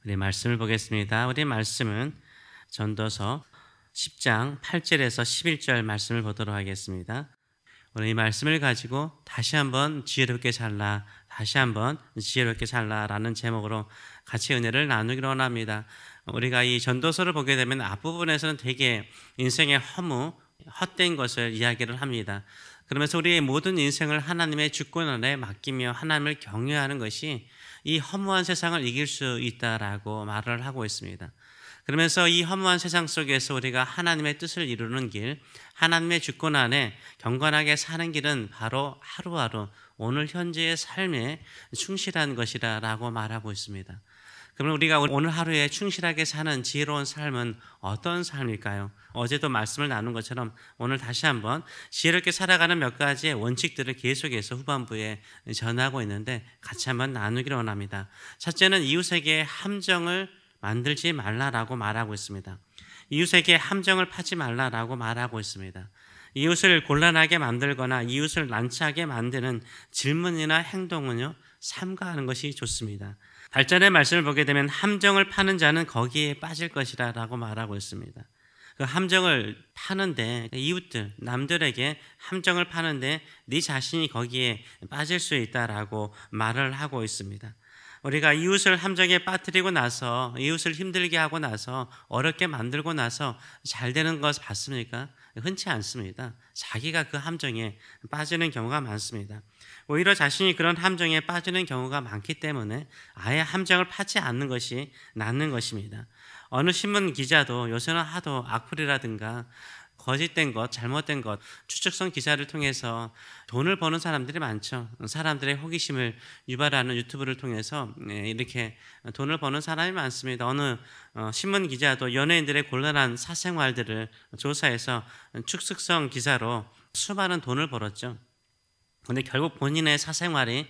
우리 말씀을 보겠습니다. 우리 말씀은 전도서 10장 8절에서 11절 말씀을 보도록 하겠습니다. 오늘 이 말씀을 가지고 다시 한번 지혜롭게 살라, 다시 한번 지혜롭게 살라라는 제목으로 같이 은혜를 나누기로 원합니다. 우리가 이 전도서를 보게 되면 앞부분에서는 되게 인생의 허무, 헛된 것을 이야기를 합니다. 그러면서 우리의 모든 인생을 하나님의 주권 아래 맡기며 하나님을 경외하는 것이 이 허무한 세상을 이길 수 있다라고 말을 하고 있습니다. 그러면서 이 허무한 세상 속에서 우리가 하나님의 뜻을 이루는 길, 하나님의 주권 안에 경건하게 사는 길은 바로 하루하루 오늘 현재의 삶에 충실한 것이라고 말하고 있습니다. 그러면 우리가 오늘 하루에 충실하게 사는 지혜로운 삶은 어떤 삶일까요? 어제도 말씀을 나눈 것처럼 오늘 다시 한번 지혜롭게 살아가는 몇 가지의 원칙들을 계속해서 후반부에 전하고 있는데 같이 한번 나누기를 원합니다. 첫째는 이웃에게 함정을 만들지 말라라고 말하고 있습니다. 이웃에게 함정을 파지 말라라고 말하고 있습니다. 이웃을 곤란하게 만들거나 이웃을 난처하게 만드는 질문이나 행동은요, 삼가하는 것이 좋습니다. 발전의 말씀을 보게 되면 함정을 파는 자는 거기에 빠질 것이라 라고 말하고 있습니다. 그 함정을 파는데, 이웃들, 남들에게 함정을 파는데 네 자신이 거기에 빠질 수 있다라고 말을 하고 있습니다. 우리가 이웃을 함정에 빠뜨리고 나서, 이웃을 힘들게 하고 나서, 어렵게 만들고 나서 잘 되는 것 봤습니까? 흔치 않습니다. 자기가 그 함정에 빠지는 경우가 많습니다. 오히려 자신이 그런 함정에 빠지는 경우가 많기 때문에 아예 함정을 파지 않는 것이 낫는 것입니다. 어느 신문 기자도 요새는 하도 악플이라든가 거짓된 것, 잘못된 것, 추측성 기사를 통해서 돈을 버는 사람들이 많죠. 사람들의 호기심을 유발하는 유튜브를 통해서 이렇게 돈을 버는 사람이 많습니다. 어느 신문 기자도 연예인들의 곤란한 사생활들을 조사해서 추측성 기사로 수많은 돈을 벌었죠. 그런데 결국 본인의 사생활이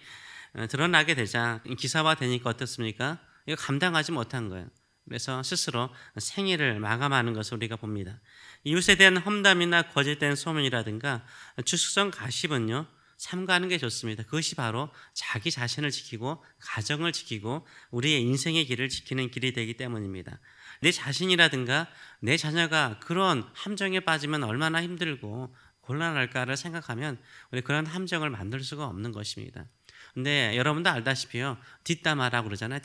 드러나게 되자 기사화되니까 어떻습니까? 이거 감당하지 못한 거예요. 그래서 스스로 생애를 마감하는 것을 우리가 봅니다. 이웃에 대한 험담이나 거짓된 소문이라든가 추측성 가십은요, 삼가하는 게 좋습니다. 그것이 바로 자기 자신을 지키고 가정을 지키고 우리의 인생의 길을 지키는 길이 되기 때문입니다. 내 자신이라든가 내 자녀가 그런 함정에 빠지면 얼마나 힘들고 곤란할까를 생각하면 우리 그런 함정을 만들 수가 없는 것입니다. 근데 여러분도 알다시피요, 뒷담화라고 그러잖아요.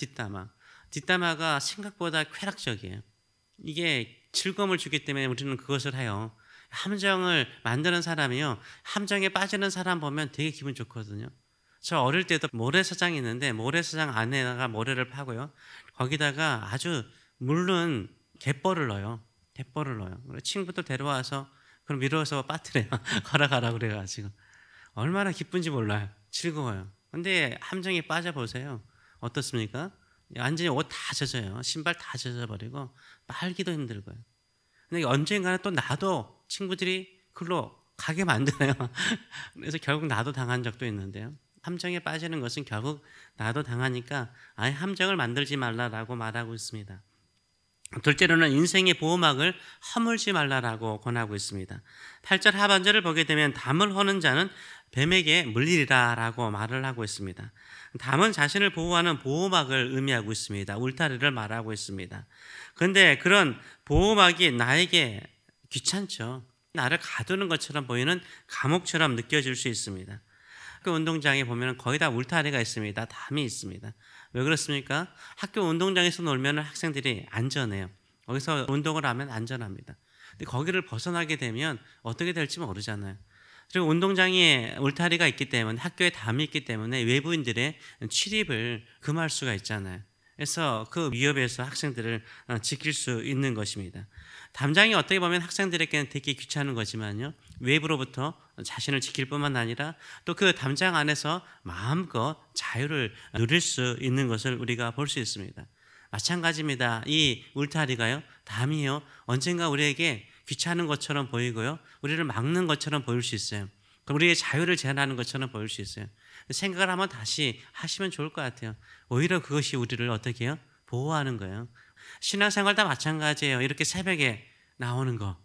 뒷담화가 생각보다 쾌락적이에요. 이게 즐거움을 주기 때문에 우리는 그것을 해요. 함정을 만드는 사람이요, 함정에 빠지는 사람 보면 되게 기분 좋거든요. 저 어릴 때도 모래사장이 있는데 모래사장 안에다가 모래를 파고요, 거기다가 아주 물른 갯벌을 넣어요. 친구들 데려와서 그럼 밀어서 빠뜨려요. 걸어가라 그래가지고 얼마나 기쁜지 몰라요. 즐거워요. 근데 함정에 빠져보세요. 어떻습니까? 완전히 옷 다 젖어요. 신발 다 젖어버리고 빨기도 힘들고요. 근데 언젠가는 또 나도 친구들이 글로 가게 만드네요. 그래서 결국 나도 당한 적도 있는데요. 함정에 빠지는 것은 결국 나도 당하니까 아예 함정을 만들지 말라라고 말하고 있습니다. 둘째로는 인생의 보호막을 허물지 말라라고 권하고 있습니다. 8절 하반절을 보게 되면 담을 허는 자는 뱀에게 물리리라 라고 말을 하고 있습니다. 담은 자신을 보호하는 보호막을 의미하고 있습니다. 울타리를 말하고 있습니다. 그런데 그런 보호막이 나에게 귀찮죠. 나를 가두는 것처럼 보이는 감옥처럼 느껴질 수 있습니다. 학교 운동장에 보면 거의 다 울타리가 있습니다. 담이 있습니다. 왜 그렇습니까? 학교 운동장에서 놀면 학생들이 안전해요. 거기서 운동을 하면 안전합니다. 근데 거기를 벗어나게 되면 어떻게 될지 모르잖아요. 그리고 운동장에 울타리가 있기 때문에, 학교에 담이 있기 때문에 외부인들의 출입을 금할 수가 있잖아요. 그래서 그 위협에서 학생들을 지킬 수 있는 것입니다. 담장이 어떻게 보면 학생들에게는 되게 귀찮은 거지만요, 외부로부터 자신을 지킬 뿐만 아니라 또 그 담장 안에서 마음껏 자유를 누릴 수 있는 것을 우리가 볼 수 있습니다. 마찬가지입니다. 이 울타리가요, 담이요, 언젠가 우리에게 귀찮은 것처럼 보이고요, 우리를 막는 것처럼 보일 수 있어요. 우리의 자유를 제한하는 것처럼 보일 수 있어요. 생각을 한번 다시 하시면 좋을 것 같아요. 오히려 그것이 우리를 어떻게 해요? 보호하는 거예요. 신앙생활 다 마찬가지예요. 이렇게 새벽에 나오는 거,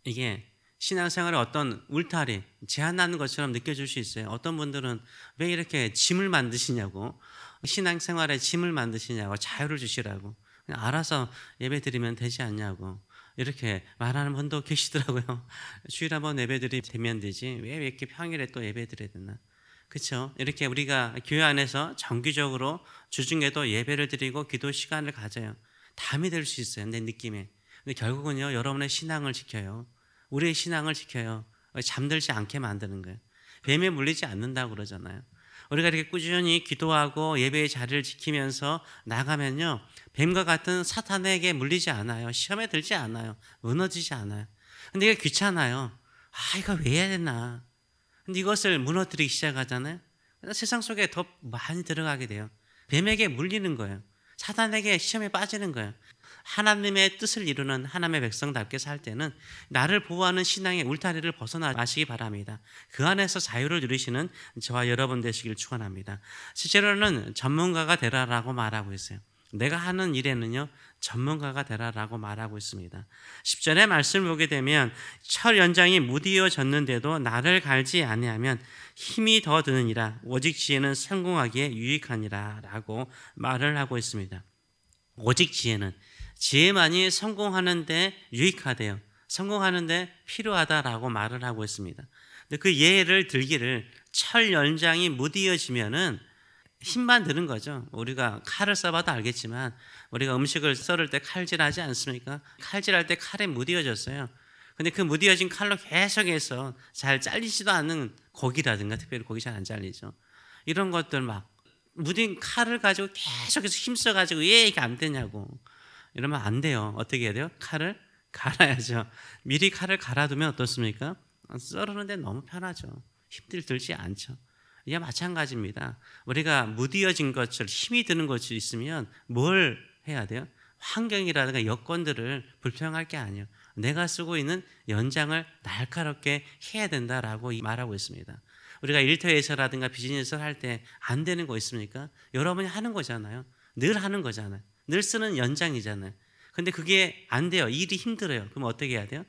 이게 신앙생활에 어떤 울타리, 제한하는 것처럼 느껴질 수 있어요. 어떤 분들은 왜 이렇게 짐을 만드시냐고, 신앙생활에 짐을 만드시냐고, 자유를 주시라고, 그냥 알아서 예배 드리면 되지 않냐고 이렇게 말하는 분도 계시더라고요. 주일 한번 예배 드리면 되지 왜 이렇게 평일에 또 예배 드려야 되나. 그렇죠? 이렇게 우리가 교회 안에서 정기적으로 주중에도 예배를 드리고 기도 시간을 가져요. 담이 될 수 있어요, 내 느낌에. 근데 결국은요, 여러분의 신앙을 지켜요. 우리의 신앙을 지켜요. 잠들지 않게 만드는 거예요. 뱀에 물리지 않는다고 그러잖아요. 우리가 이렇게 꾸준히 기도하고 예배의 자리를 지키면서 나가면요, 뱀과 같은 사탄에게 물리지 않아요. 시험에 들지 않아요. 무너지지 않아요. 근데 이게 귀찮아요. 이거 왜 해야 되나. 근데 이것을 무너뜨리기 시작하잖아요. 세상 속에 더 많이 들어가게 돼요. 뱀에게 물리는 거예요. 사탄에게 시험에 빠지는 거예요. 하나님의 뜻을 이루는 하나님의 백성답게 살 때는 나를 보호하는 신앙의 울타리를 벗어나시기 바랍니다. 그 안에서 자유를 누리시는 저와 여러분 되시길 축원합니다. 실제로는 전문가가 되라라고 말하고 있어요. 내가 하는 일에는요, 전문가가 되라라고 말하고 있습니다. 10절의 말씀을 보게 되면 철 연장이 무디어졌는데도 나를 갈지 아니하면 힘이 더 드느니라. 오직 지혜는 성공하기에 유익하니라 라고 말을 하고 있습니다. 오직 지혜만이 성공하는데 유익하대요. 성공하는데 필요하다라고 말을 하고 있습니다. 근데 그 예를 들기를 철 연장이 무디어지면은 힘만 드는 거죠. 우리가 칼을 써봐도 알겠지만 우리가 음식을 썰을 때 칼질하지 않습니까? 칼질할 때 칼에 무디어졌어요. 근데 그 무디어진 칼로 계속해서 잘 잘리지도 않는 고기라든가, 특별히 고기 잘 안 잘리죠. 이런 것들 막 무딘 칼을 가지고 계속해서 힘써가지고 왜 이게 안 되냐고 이러면 안 돼요. 어떻게 해야 돼요? 칼을 갈아야죠. 미리 칼을 갈아두면 어떻습니까? 썰으는데 너무 편하죠. 들지 않죠. 이게 마찬가지입니다. 우리가 무디어진 것처럼 힘이 드는 것이 있으면 뭘 해야 돼요? 환경이라든가 여건들을 불평할 게 아니에요. 내가 쓰고 있는 연장을 날카롭게 해야 된다라고 말하고 있습니다. 우리가 일터에서라든가 비즈니스를 할 때 안 되는 거 있습니까? 여러분이 하는 거잖아요. 늘 하는 거잖아요. 늘 쓰는 연장이잖아요. 근데 그게 안 돼요. 일이 힘들어요. 그럼 어떻게 해야 돼요?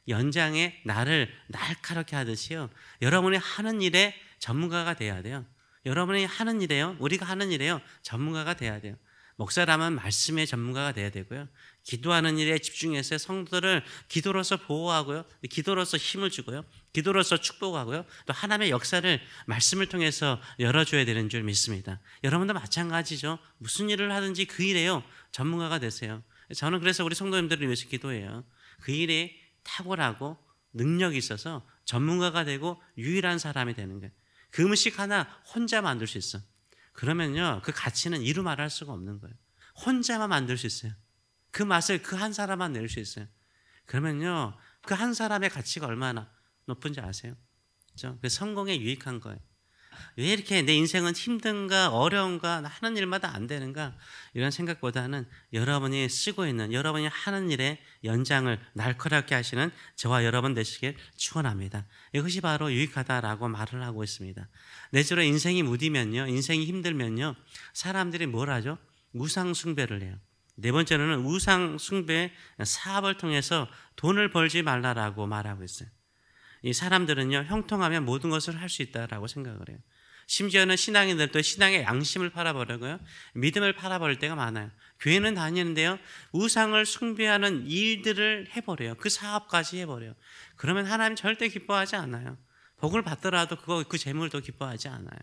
연장에 나를 날카롭게 하듯이요, 여러분이 하는 일에 전문가가 돼야 돼요. 여러분이 하는 일에요, 우리가 하는 일에요, 전문가가 돼야 돼요. 목사라면 말씀의 전문가가 돼야 되고요, 기도하는 일에 집중해서 성도들을 기도로서 보호하고요, 기도로서 힘을 주고요, 기도로서 축복하고요, 또 하나님의 역사를 말씀을 통해서 열어줘야 되는 줄 믿습니다. 여러분도 마찬가지죠. 무슨 일을 하든지 그 일에요, 전문가가 되세요. 저는 그래서 우리 성도님들을 위해서 기도해요. 그 일에 탁월하고 능력이 있어서 전문가가 되고 유일한 사람이 되는 거예요. 그 음식 하나 혼자 만들 수 있어. 그러면요, 그 가치는 이루 말할 수가 없는 거예요. 혼자만 만들 수 있어요. 그 맛을 그 한 사람만 낼 수 있어요. 그러면요, 그 한 사람의 가치가 얼마나 높은지 아세요? 그렇죠? 그 성공에 유익한 거예요. 왜 이렇게 내 인생은 힘든가 어려운가 하는 일마다 안 되는가 이런 생각보다는 여러분이 쓰고 있는, 여러분이 하는 일에 연장을 날카롭게 하시는 저와 여러분 되시길 축원합니다. 이것이 바로 유익하다라고 말을 하고 있습니다. 내지로 인생이 무디면요, 인생이 힘들면요, 사람들이 뭘 하죠? 우상 숭배를 해요. 네 번째로는 우상 숭배 사업을 통해서 돈을 벌지 말라라고 말하고 있어요. 이 사람들은요, 형통하면 모든 것을 할 수 있다라고 생각을 해요. 심지어는 신앙인들도 신앙의 양심을 팔아버리고요, 믿음을 팔아버릴 때가 많아요. 교회는 다니는데요, 우상을 숭배하는 일들을 해버려요. 그 사업까지 해버려요. 그러면 하나님 절대 기뻐하지 않아요. 복을 받더라도 그 재물도 기뻐하지 않아요.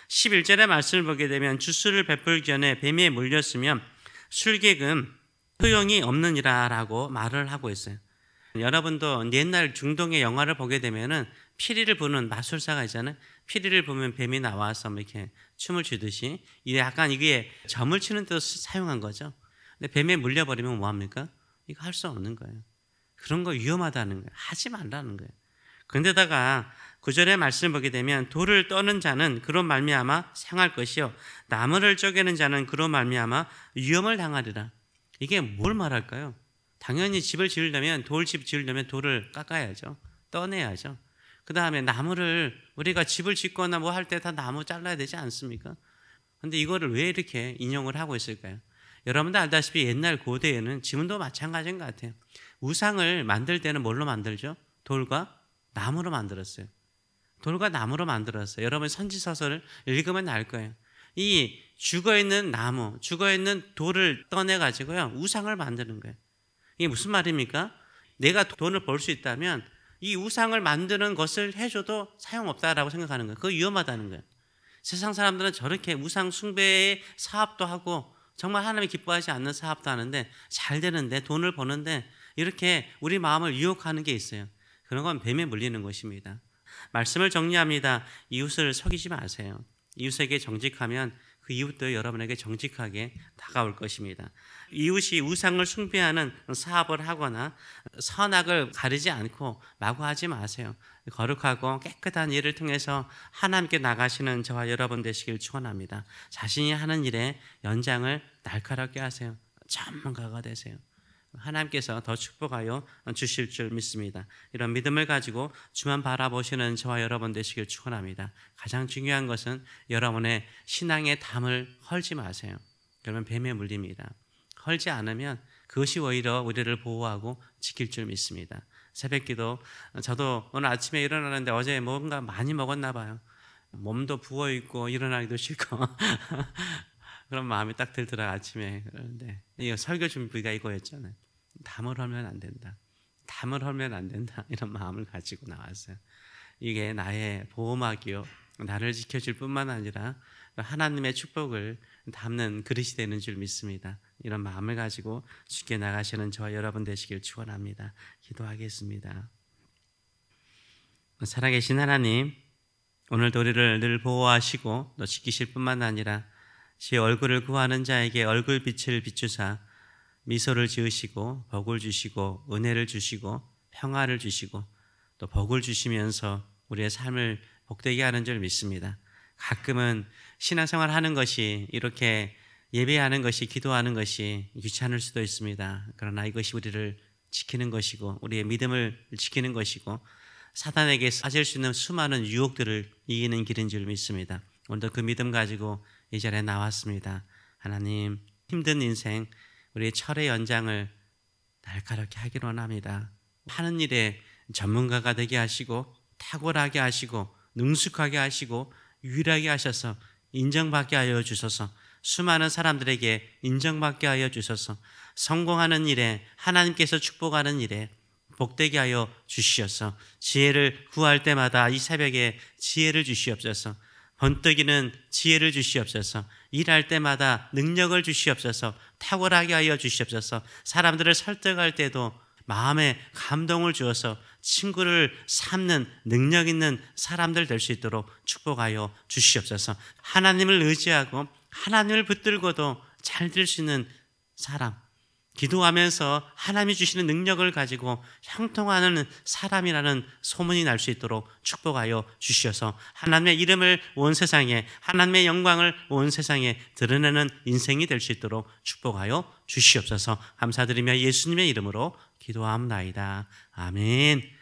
11절의 말씀을 보게 되면 주수를 베풀기 전에 뱀에 물렸으면 술객은 소용이 없느니라 라고 말을 하고 있어요. 여러분도 옛날 중동의 영화를 보게 되면은 피리를 부는 마술사가 있잖아요. 피리를 부면 뱀이 나와서 이렇게 춤을 추듯이, 이게 약간 이게 점을 치는 데도 사용한 거죠. 근데 뱀에 물려버리면 뭐합니까? 이거 할 수 없는 거예요. 그런 거 위험하다는 거예요. 하지 말라는 거예요. 그런데다가 9절의 말씀을 보게 되면 돌을 떠는 자는 그로 말미암아 상할 것이요, 나무를 쪼개는 자는 그로 말미암아 위험을 당하리라. 이게 뭘 말할까요? 당연히 집을 지으려면, 돌집 지으려면 돌을 깎아야죠. 떠내야죠. 그 다음에 나무를, 우리가 집을 짓거나 뭐 할 때 다 나무 잘라야 되지 않습니까? 근데 이거를 왜 이렇게 인용을 하고 있을까요? 여러분도 알다시피 옛날 고대에는, 지금도 마찬가지인 것 같아요. 우상을 만들 때는 뭘로 만들죠? 돌과 나무로 만들었어요. 돌과 나무로 만들었어요. 여러분 선지서서를 읽으면 알 거예요. 이 죽어있는 나무, 죽어있는 돌을 떠내가지고요 우상을 만드는 거예요. 이게 무슨 말입니까? 내가 돈을 벌 수 있다면 이 우상을 만드는 것을 해줘도 소용없다라고 생각하는 거예요. 그거 위험하다는 거예요. 세상 사람들은 저렇게 우상 숭배의 사업도 하고 정말 하나님이 기뻐하지 않는 사업도 하는데 잘 되는데 돈을 버는데 이렇게 우리 마음을 유혹하는 게 있어요. 그런 건 뱀에 물리는 것입니다. 말씀을 정리합니다. 이웃을 속이지 마세요. 이웃에게 정직하면 그 이웃도 여러분에게 정직하게 다가올 것입니다. 이웃이 우상을 숭배하는 사업을 하거나 선악을 가리지 않고 마구 하지 마세요. 거룩하고 깨끗한 일을 통해서 하나님께 나가시는 저와 여러분 되시길 축원합니다. 자신이 하는 일에 연장을 날카롭게 하세요. 전문가가 되세요. 하나님께서 더 축복하여 주실 줄 믿습니다. 이런 믿음을 가지고 주만 바라보시는 저와 여러분 되시길 축원합니다. 가장 중요한 것은 여러분의 신앙의 담을 헐지 마세요. 그러면 뱀에 물립니다. 헐지 않으면 그것이 오히려 우리를 보호하고 지킬 줄 믿습니다. 새벽기도 저도 오늘 아침에 일어나는데 어제 뭔가 많이 먹었나 봐요. 몸도 부어있고 일어나기도 싫고 그런 마음이 딱 들더라 아침에. 그런데 이거 설교 준비가 이거였잖아요. 담을 헐면 안 된다. 담을 헐면 안 된다. 이런 마음을 가지고 나왔어요. 이게 나의 보호막이요. 나를 지켜줄 뿐만 아니라 하나님의 축복을 담는 그릇이 되는 줄 믿습니다. 이런 마음을 가지고 주께 나가시는 저와 여러분 되시길 축원합니다. 기도하겠습니다. 살아계신 하나님, 오늘도 우리를 늘 보호하시고 또 지키실 뿐만 아니라 제 얼굴을 구하는 자에게 얼굴빛을 비추사 미소를 지으시고 복을 주시고 은혜를 주시고 평화를 주시고 또 복을 주시면서 우리의 삶을 복되게 하는 줄 믿습니다. 가끔은 신앙생활 하는 것이 이렇게 예배하는 것이 기도하는 것이 귀찮을 수도 있습니다. 그러나 이것이 우리를 지키는 것이고 우리의 믿음을 지키는 것이고 사단에게 빠질 수 있는 수많은 유혹들을 이기는 길인 줄 믿습니다. 오늘도 그 믿음 가지고 이 자리에 나왔습니다. 하나님, 힘든 인생 우리의 철의 연장을 날카롭게 하기를 원합니다. 하는 일에 전문가가 되게 하시고 탁월하게 하시고 능숙하게 하시고 유일하게 하셔서 인정받게 하여 주소서. 수많은 사람들에게 인정받게 하여 주소서. 성공하는 일에 하나님께서 축복하는 일에 복되게 하여 주시옵소서. 지혜를 구할 때마다 이 새벽에 지혜를 주시옵소서. 번뜩이는 지혜를 주시옵소서. 일할 때마다 능력을 주시옵소서. 탁월하게 하여 주시옵소서. 사람들을 설득할 때도 마음에 감동을 주어서 친구를 삼는 능력 있는 사람들 될 수 있도록 축복하여 주시옵소서. 하나님을 의지하고 하나님을 붙들고도 잘 될 수 있는 사람, 기도하면서 하나님이 주시는 능력을 가지고 형통하는 사람이라는 소문이 날 수 있도록 축복하여 주시어서 하나님의 이름을 온 세상에, 하나님의 영광을 온 세상에 드러내는 인생이 될 수 있도록 축복하여 주시옵소서. 감사드리며 예수님의 이름으로 기도합나이다. 아멘.